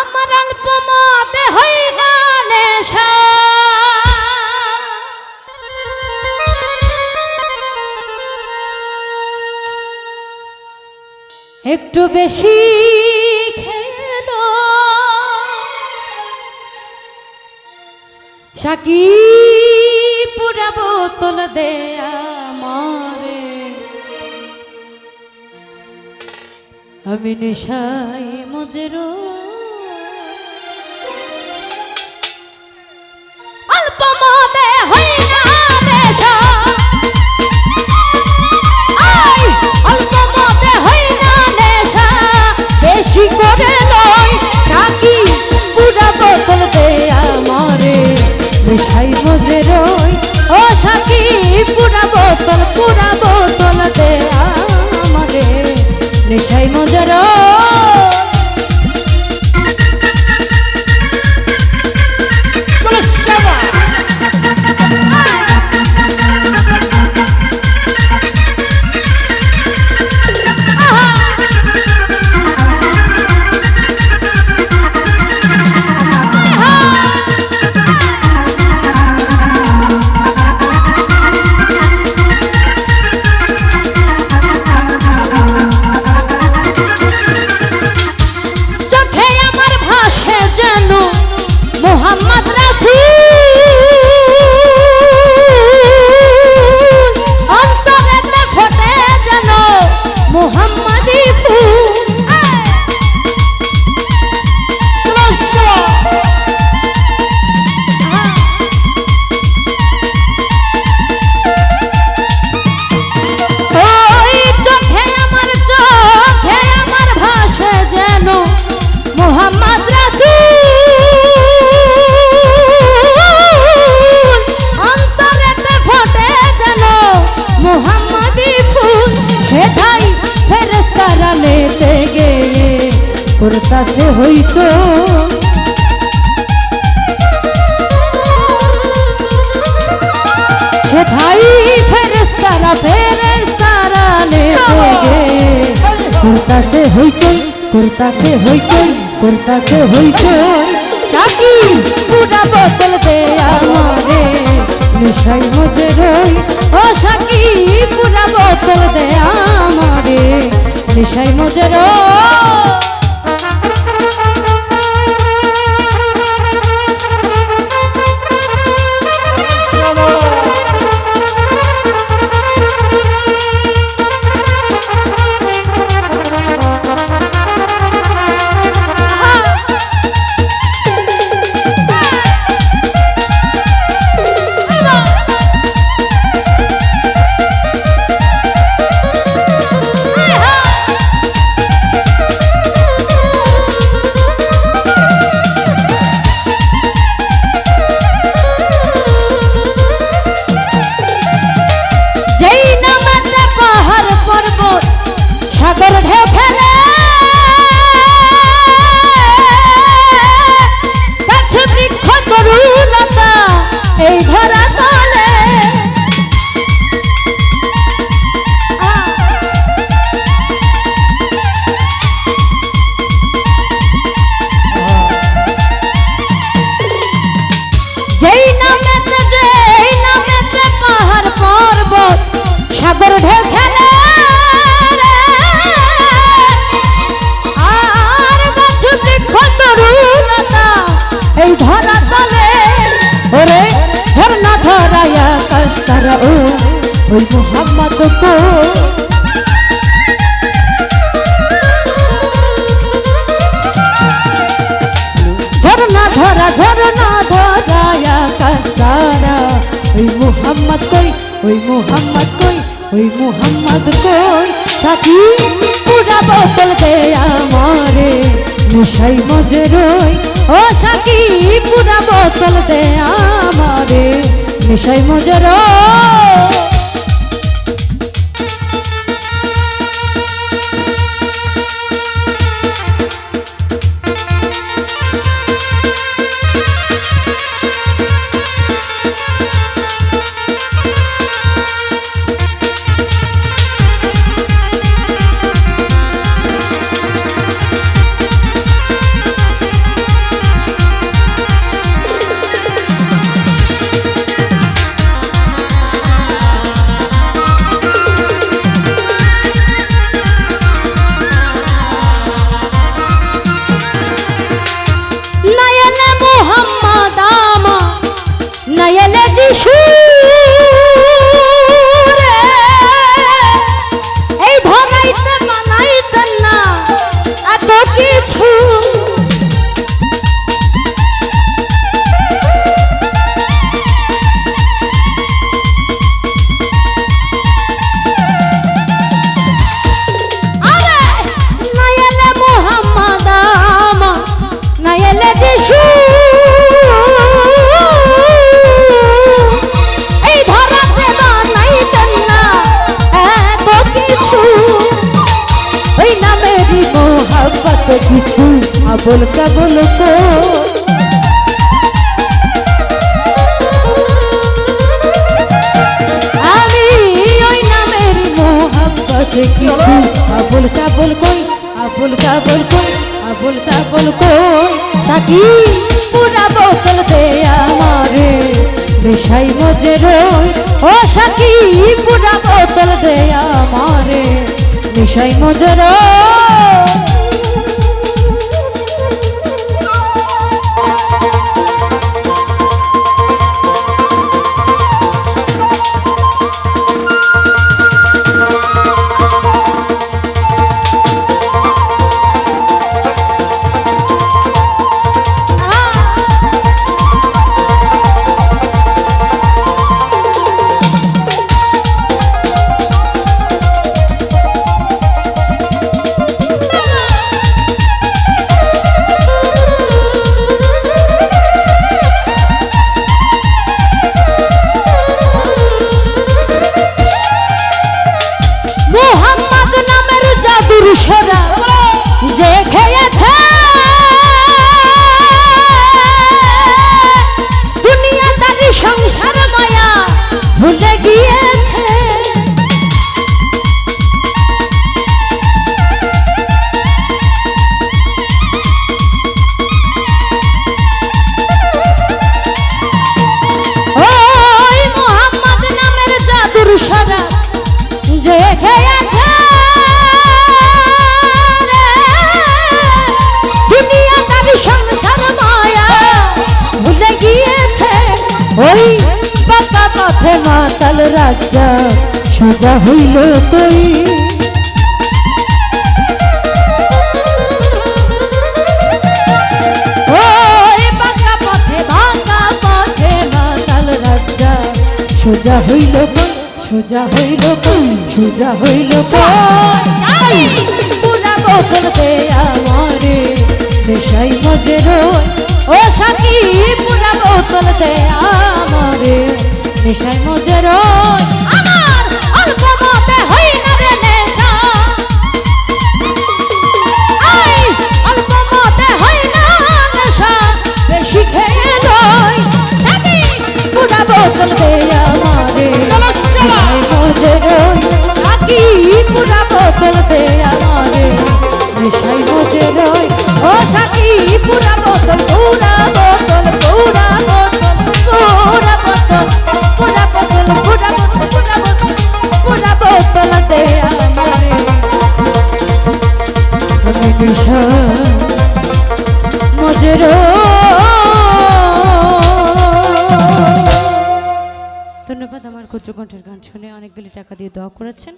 আমার অল্প মতে হই না নেশা একটু বেশি খেলো সাকি পুরা বোতল দে আমারে আমি নেশায় মজরো অল্প মতে হই না নেশা অল্প মতে হই না নেশা বেশি করে লয় সাকি পুরা বোতল দে আমারে নেশায় মজরোই ও সাকি পুরা বোতল দে আমারে নেশায় মজরো মোহাম্মদ রাসূল অন্তরেতে ফোটে যেন মোহাম্মদী ফুল ওই চোখে আমার ভাসে যেন মোহাম্মদ রাসূল সেথাই ফেরেশতারা নেচে গেয়ে করতাছে হইচো সেথাই ফেরেশতারা নেচে গেয়ে করতাছে হইচই সাকি পুরা বোতল দে আমারে নেশায় মজরোই ও সাকি পুরা বোতল দে আমারে নেশায় মজরোই সাগর ঢেউ ফেলে গাছ বৃক্ষ তরুলতা এই ধরা তলে যেই নামেতে পাহাড় পর্বত সাগর ঢেউ ফেলে এই ধরা তলে ওরে ঝরনা ধরায়া কষ্টারা ওই মোহাম্মদ কো ঝরনা ধরায়া কষ্টারা ওই মোহাম্মদ কই সাথী পুরা বোতল দে আমারে নেশায় মজরোই ও সাকি পুরা বোতল দে আমারে নেশায় মজরোই কিছু কিছু আবল কাবল তো আমি ওই নামের মোহাব্বতে কিছু আবল কাবল কই আবল কাবল কই আবল কাবল কই সাকি পুরা বোতল দে আমারে নেশাই মজে রই ও সাকি পুরা বোতল দে আমারে নেশাই মজে রই যে খেয়েছে দুনিয়াদারি সংসার মায়া ভুলে গিয়েছে ওই মোহাম্মদ নামের জাদুর সরা যে খেয়েছে ওই বাঁকা পথে মাতাল রাজা সোজা হইল তুই ওই বাঁকা পথে মাতাল রাজা সোজা হইল সোজা হইল সোজা হইল পুরা বোতল দে আমারে নেশাই মজে রই ও সাকি পুরা বোতল দে আমারে নেশাই মজে রই আমার অল্প মতে হই না রে নেশা আই অল্প মতে হই না নেশা বেশি খেয়ে লই সাকি পুরা বোতল দে আমারে নেশাই মজে রই সাকি পুরা বোতল দে আমারে নেশাই মজে রই ও সাকি পুরা বোতল পুরা বোতল পুরা বোতল পুরা বোতল পুরা বোতল পুরা বোতল পুরা বোতল দে আমারে আমি নেশা মজে রই। ধন্যবাদ আমার কণ্ঠের গান শুনে অনেকগুলি টাকা দিয়ে দোয়া করেছেন।